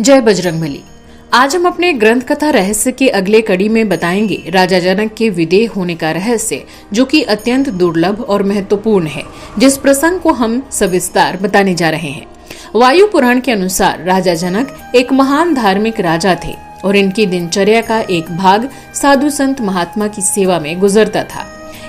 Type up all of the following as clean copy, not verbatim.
जय बजरंगबली। आज हम अपने ग्रंथ कथा रहस्य के अगले कड़ी में बताएंगे राजा जनक के विदेह होने का रहस्य, जो कि अत्यंत दुर्लभ और महत्वपूर्ण है, जिस प्रसंग को हम सविस्तार बताने जा रहे हैं। वायु पुराण के अनुसार राजा जनक एक महान धार्मिक राजा थे और इनकी दिनचर्या का एक भाग साधु संत महात्मा की सेवा में गुजरता था।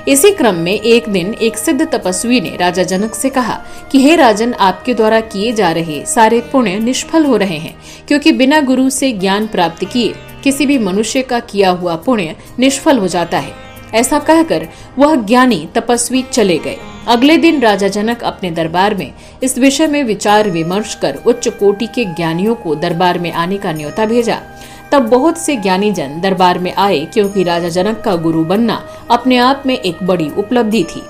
इसी क्रम में एक दिन एक सिद्ध तपस्वी ने राजा जनक से कहा कि हे राजन, आपके द्वारा किए जा रहे सारे पुण्य निष्फल हो रहे हैं, क्योंकि बिना गुरु से ज्ञान प्राप्त किए किसी भी मनुष्य का किया हुआ पुण्य निष्फल हो जाता है। ऐसा कहकर वह ज्ञानी तपस्वी चले गए। अगले दिन राजा जनक अपने दरबार में इस विषय में विचार विमर्श कर उच्च कोटि के ज्ञानियों को दरबार में आने का न्योता भेजा। तब बहुत से ज्ञानी जन दरबार में आए, क्योंकि राजा जनक का गुरु बनना अपने आप में एक बड़ी उपलब्धि थी।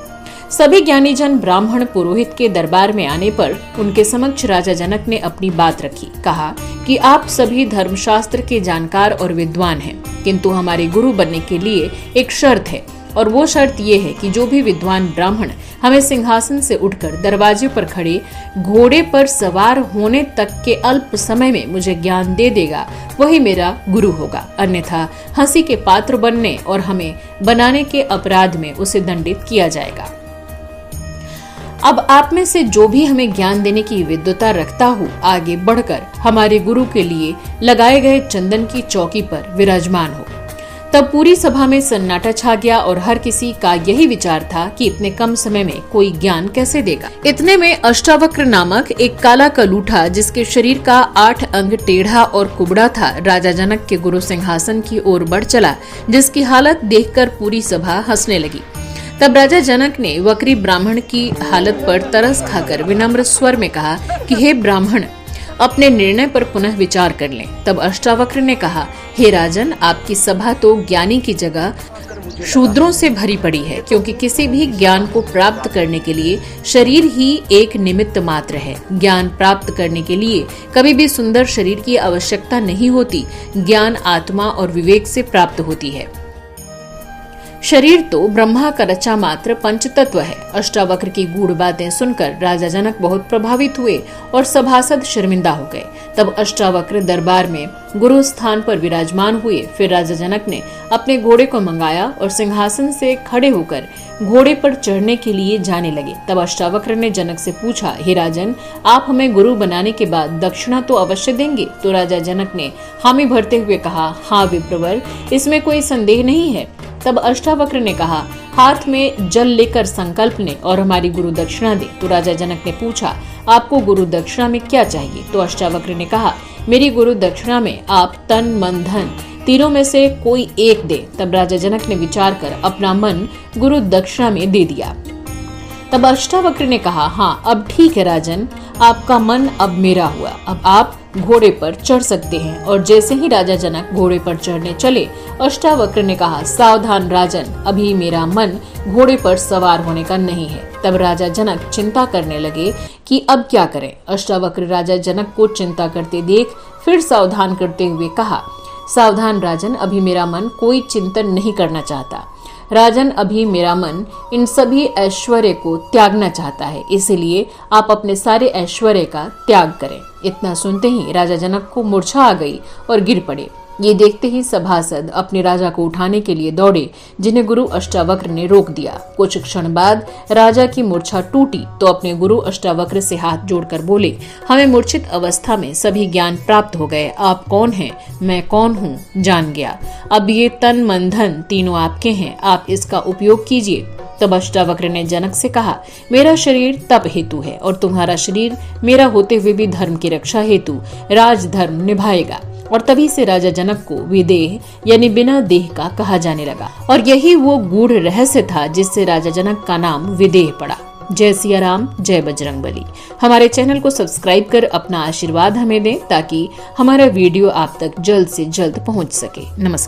सभी ज्ञानी जन ब्राह्मण पुरोहित के दरबार में आने पर उनके समक्ष राजा जनक ने अपनी बात रखी। कहा कि आप सभी धर्मशास्त्र के जानकार और विद्वान हैं, किंतु हमारे गुरु बनने के लिए एक शर्त है, और वो शर्त ये है कि जो भी विद्वान ब्राह्मण हमें सिंहासन से उठकर दरवाजे पर खड़े घोड़े पर सवार होने तक के अल्प समय में मुझे ज्ञान दे देगा, वही मेरा गुरु होगा। अन्यथा हंसी के पात्र बनने और हमें बनाने के अपराध में उसे दंडित किया जाएगा। अब आप में से जो भी हमें ज्ञान देने की विद्वता रखता हो, आगे बढ़कर हमारे गुरु के लिए लगाए गए चंदन की चौकी पर विराजमान हो। तब पूरी सभा में सन्नाटा छा गया और हर किसी का यही विचार था कि इतने कम समय में कोई ज्ञान कैसे देगा। इतने में अष्टावक्र नामक एक काला कलूठा, जिसके शरीर का 8 अंग टेढ़ा और कुबड़ा था, राजा जनक के गुरु सिंहासन की ओर बढ़ चला, जिसकी हालत देखकर पूरी सभा हंसने लगी। तब राजा जनक ने वक्री ब्राह्मण की हालत पर तरस खाकर विनम्र स्वर में कहा कि हे ब्राह्मण, अपने निर्णय पर पुनः विचार कर लें। तब अष्टावक्र ने कहा, हे राजन, आपकी सभा तो ज्ञानी की जगह शूद्रों से भरी पड़ी है, क्योंकि किसी भी ज्ञान को प्राप्त करने के लिए शरीर ही एक निमित्त मात्र है। ज्ञान प्राप्त करने के लिए कभी भी सुंदर शरीर की आवश्यकता नहीं होती। ज्ञान आत्मा और विवेक से प्राप्त होती है। शरीर तो ब्रह्मा का रचा मात्र पंचतत्व है। अष्टावक्र की गूढ़ बातें सुनकर राजा जनक बहुत प्रभावित हुए और सभासद शर्मिंदा हो गए। तब अष्टावक्र दरबार में गुरु स्थान पर विराजमान हुए। फिर राजा जनक ने अपने घोड़े को मंगाया और सिंहासन से खड़े होकर घोड़े पर चढ़ने के लिए जाने लगे। तब अष्टावक्र ने जनक से पूछा, हे राजन, आप हमें गुरु बनाने के बाद दक्षिणा तो अवश्य देंगे? तो राजा जनक ने हामी भरते हुए कहा, हाँ विप्रवर, इसमें कोई संदेह नहीं है। तब अष्टावक्र ने कहा, हाथ में जल लेकर संकल्प लें और हमारी गुरु दक्षिणा दे। तो राजा जनक ने पूछा, आपको गुरु दक्षिणा में क्या चाहिए? तो अष्टावक्र ने कहा, मेरी गुरु दक्षिणा में आप तन मन धन तीनों में से कोई एक दे। तब राजा जनक ने विचार कर अपना मन गुरु दक्षिणा में दे दिया। तब अष्टावक्र ने कहा, हाँ अब ठीक है राजन, आपका मन अब मेरा हुआ। अब आप घोड़े पर चढ़ सकते हैं। और जैसे ही राजा जनक घोड़े पर चढ़ने चले, अष्टावक्र ने कहा, सावधान राजन, अभी मेरा मन घोड़े पर सवार होने का नहीं है। तब राजा जनक चिंता करने लगे कि अब क्या करें। अष्टावक्र राजा जनक को चिंता करते देख फिर सावधान करते हुए कहा, सावधान राजन, अभी मेरा मन कोई चिंतन नहीं करना चाहता। राजन, अभी मेरा मन इन सभी ऐश्वर्य को त्यागना चाहता है, इसलिए आप अपने सारे ऐश्वर्य का त्याग करें। इतना सुनते ही राजा जनक को मूर्छा आ गई और गिर पड़े। ये देखते ही सभासद अपने राजा को उठाने के लिए दौड़े, जिन्हें गुरु अष्टावक्र ने रोक दिया। कुछ क्षण बाद राजा की मूर्छा टूटी तो अपने गुरु अष्टावक्र से हाथ जोड़कर बोले, हमें मूर्छित अवस्था में सभी ज्ञान प्राप्त हो गए। आप कौन हैं, मैं कौन हूँ, जान गया। अब ये तन मन धन तीनों आपके हैं, आप इसका उपयोग कीजिए। तब अष्टावक्र ने जनक से कहा, मेरा शरीर तप हेतु है और तुम्हारा शरीर मेरा होते हुए भी धर्म की रक्षा हेतु राजधर्म निभाएगा। और तभी से राजा जनक को विदेह यानी बिना देह का कहा जाने लगा। और यही वो गूढ़ रहस्य था जिससे राजा जनक का नाम विदेह पड़ा। जय सिया राम, जय बजरंगबली। हमारे चैनल को सब्सक्राइब कर अपना आशीर्वाद हमें दें, ताकि हमारा वीडियो आप तक जल्द से जल्द पहुंच सके। नमस्कार।